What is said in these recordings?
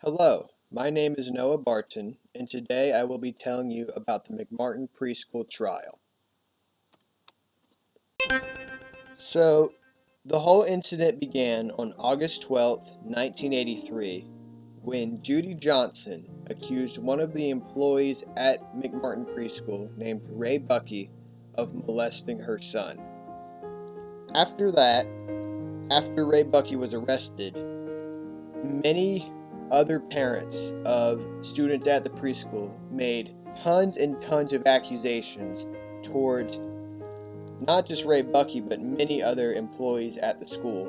Hello, my name is Noah Barton, and today I will be telling you about the McMartin Preschool trial. So, the whole incident began on August 12th, 1983, when Judy Johnson accused one of the employees at McMartin Preschool named Ray Buckey of molesting her son. After that, after Ray Buckey was arrested, many other parents of students at the preschool made tons and tons of accusations towards not just Ray Buckey, but many other employees at the school.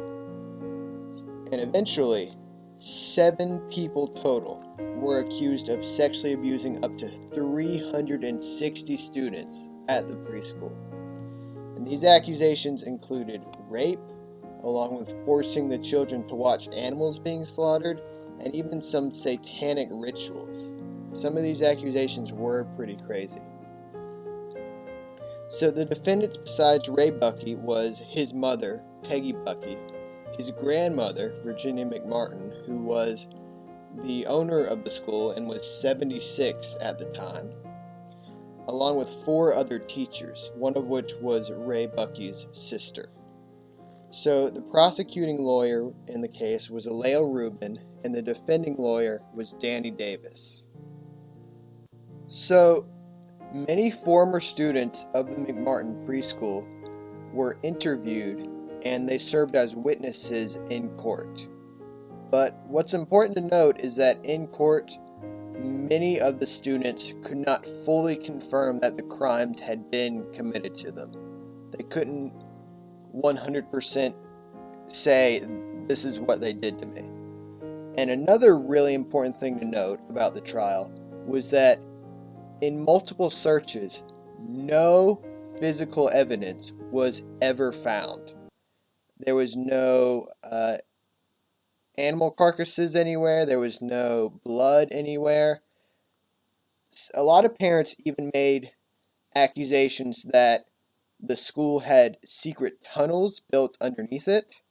And eventually, 7 people total were accused of sexually abusing up to 360 students at the preschool. And these accusations included rape, along with forcing the children to watch animals being slaughtered, and even some satanic rituals. Some of these accusations were pretty crazy. So the defendants besides Ray Buckey was his mother, Peggy Buckey, his grandmother, Virginia McMartin, who was the owner of the school and was 76 at the time, along with 4 other teachers, one of which was Ray Buckey's sister. So the prosecuting lawyer in the case was Aleo Rubin, and the defending lawyer was Danny Davis. So many former students of the McMartin Preschool were interviewed, and they served as witnesses in court. But what's important to note is that in court, many of the students could not fully confirm that the crimes had been committed to them. They couldn't 100% say, this is what they did to me. And another really important thing to note about the trial was that in multiple searches, no physical evidence was ever found. There was no animal carcasses anywhere, there was no blood anywhere. A lot of parents even made accusations that the school had secret tunnels built underneath it.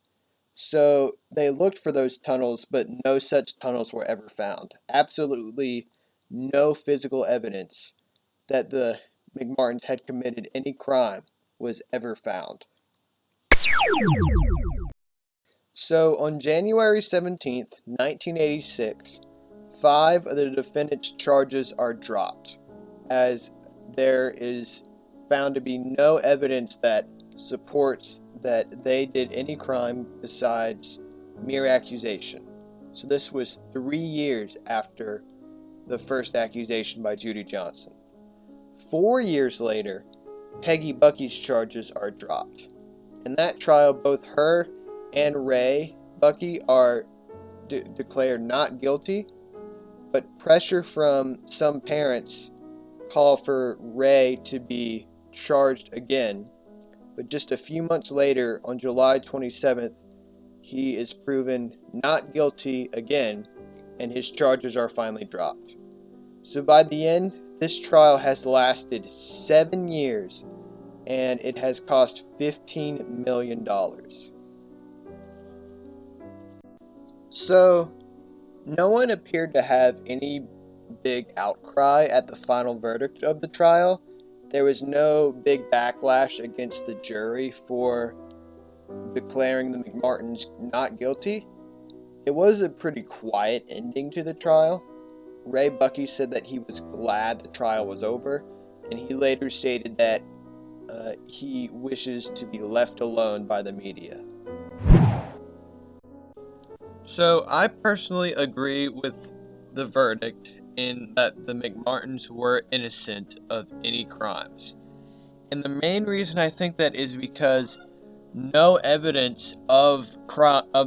So they looked for those tunnels, but no such tunnels were ever found. Absolutely no physical evidence that the McMartins had committed any crime was ever found. So on January 17th, 1986, 5 of the defendants' charges are dropped, as there is found to be no evidence that supports that they did any crime besides mere accusation. So this was 3 years after the first accusation by Judy Johnson. 4 years later, Peggy Buckey's charges are dropped. In that trial, both her and Ray Buckey are declared not guilty, but pressure from some parents call for Ray to be charged again. But just a few months later, on July 27th, he is proven not guilty again, and his charges are finally dropped. So by the end, this trial has lasted 7 years, and it has cost $15 million. So, no one appeared to have any big outcry at the final verdict of the trial. There was no big backlash against the jury for declaring the McMartins not guilty. It was a pretty quiet ending to the trial. Ray Buckey said that he was glad the trial was over, and he later stated that he wishes to be left alone by the media. So I personally agree with the verdict in that the McMartins were innocent of any crimes. And the main reason I think that is because no evidence of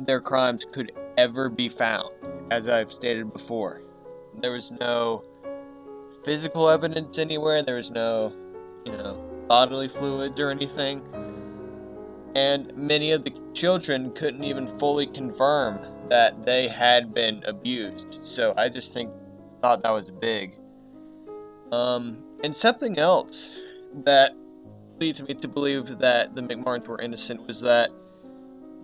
their crimes could ever be found, as I've stated before. There was no physical evidence anywhere, there was no, bodily fluids or anything. And many of the children couldn't even fully confirm that they had been abused. So I just thought that was big. And something else that leads me to believe that the McMartins were innocent was that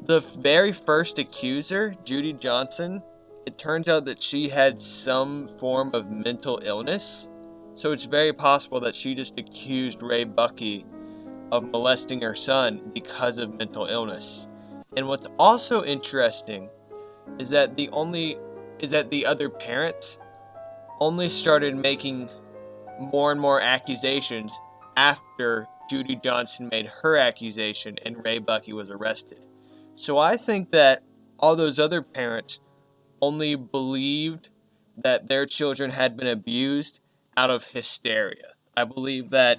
the very first accuser, Judy Johnson, it turns out that she had some form of mental illness. So it's very possible that she just accused Ray Buckey of molesting her son because of mental illness. And what's also interesting is that the other parents only started making more and more accusations after Judy Johnson made her accusation and Ray Buckey was arrested. So I think that all those other parents only believed that their children had been abused out of hysteria. I believe that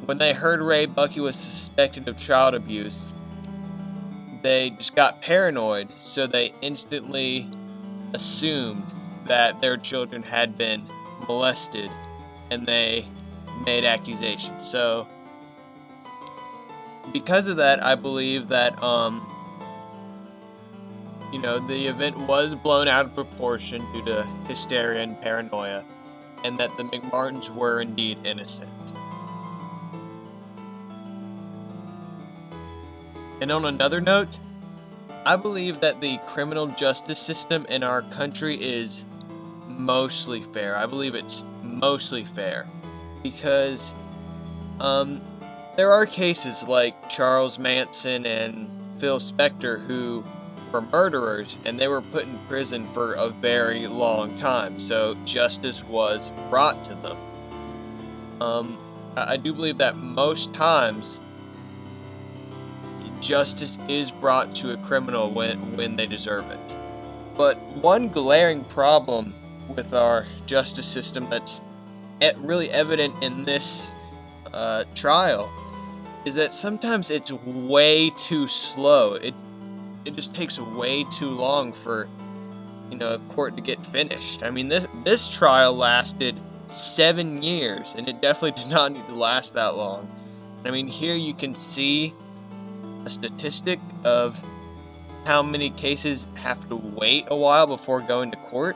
when they heard Ray Buckey was suspected of child abuse, they just got paranoid, so they instantly assumed that their children had been molested, and they made accusations. So, because of that, I believe that, the event was blown out of proportion due to hysteria and paranoia, and that the McMartins were indeed innocent. And on another note, I believe that the criminal justice system in our country is mostly fair. I believe it's mostly fair because there are cases like Charles Manson and Phil Spector who were murderers and they were put in prison for a very long time, so justice was brought to them. I do believe that most times justice is brought to a criminal when they deserve it. But one glaring problem with our justice system that's really evident in this trial is that sometimes it's way too slow. It just takes way too long for a court to get finished. I mean, this trial lasted 7 years, and it definitely did not need to last that long. I mean, here you can see a statistic of how many cases have to wait a while before going to court,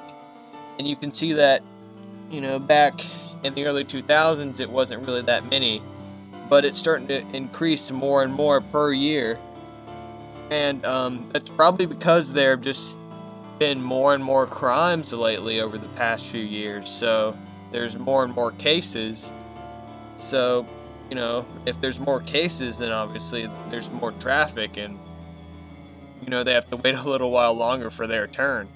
and you can see that back in the early 2000s it wasn't really that many, but it's starting to increase more and more per year. And that's probably because there have just been more and more crimes lately over the past few years. So there's more and more cases. So, if there's more cases, then obviously there's more traffic and, they have to wait a little while longer for their turn.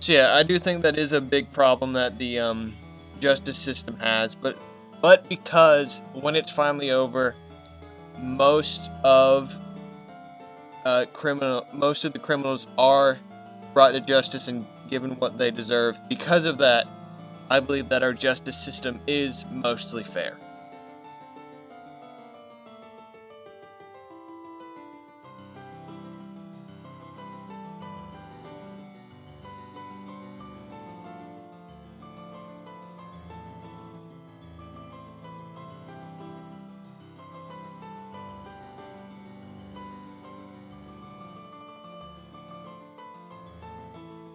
So yeah, I do think that is a big problem that the justice system has. But because when it's finally over, most of the criminals are brought to justice and given what they deserve. Because of that, I believe that our justice system is mostly fair.